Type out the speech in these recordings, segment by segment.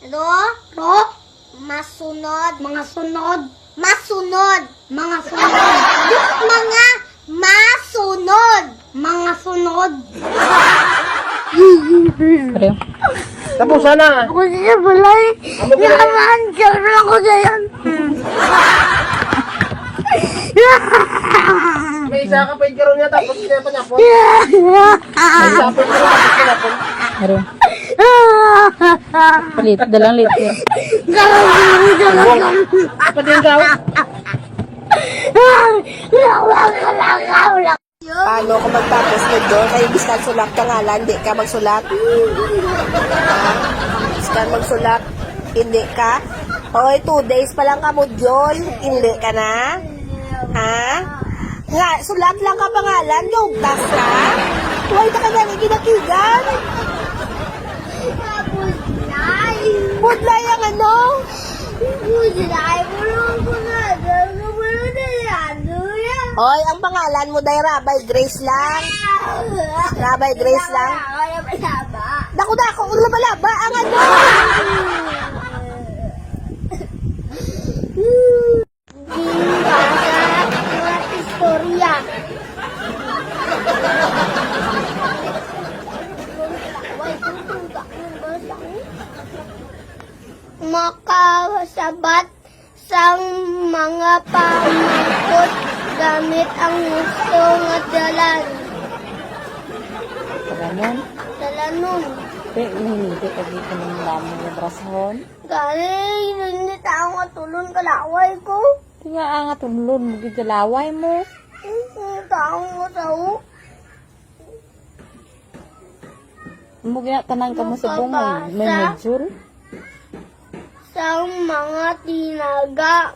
Ro. Masunod. Mga sunod. Masunod. Mga sunod. Mga masunod. Mga sunod. Pareho. Tapos sana. Ako siya balay. Yaman. Siyempre ako ganyan. May isa ka pa yung karoon niya tapos niya pa niya po. May isa pa yung karoon tapos niya po. Pareho. Palit. Dalang liter. Apa din daw? Paano kung magtapos nito? Kaya biskan sulat ka nga lang, hindi ka magsulat. Ha? Biskan magsulat, hindi ka. Hoy, 2 days pa lang ka mo, Jol. Hindi ka na? Ha? Nga, sulat lang ka pangalan, jogtas ka? Huwag ka ka nang ginakigan. Budlay ang ano? Hoy, ang pangalan mo day Rabay Grace lang. Rabay Grace lang. Dako-dako, kung laba-laba ang ano. Istorya. Makasabat sang mga pamangkot gamit ang gusto nga dalan. Paganon. Dalanon. Hindi ka dito ng lamang ng brasahon. Gani, hindi tao nga tulon kalaway ko. Tinga nga tunlon mo gigalaway mo. Hindi tao nga tao. Mo gina tanan ka mo sa bungay. May medjul. Sang mga tinaga.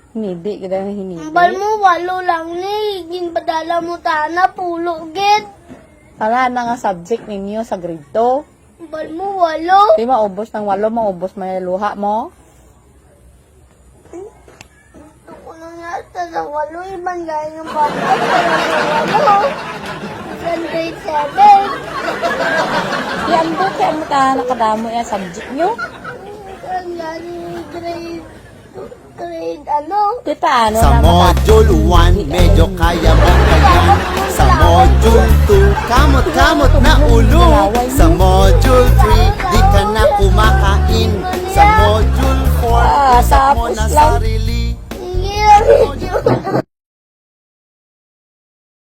Hindi kita nga hinidi. Ambal mo, 8 lang ni. Ginpadala mo tana, pulo git. Tala na nga subject ninyo sa grade 2. Ambal mo, 8. Di maubos ng 8, maubos may luha mo. Ako na nga sa 8, ibang gaya ng bata. Sa 8. Sa grade 7. Yan do, kaya mo ta nakadamo yung subject nyo. Ang gani grade ano? Kita ano Sa na module 1, medyo kaya mo kayan. Sa module 2, kamot-kamot na ulo. Sa module 3, di ka na kumakain. Sa module 4, usap mo tapos na lang. sarili. Hindi.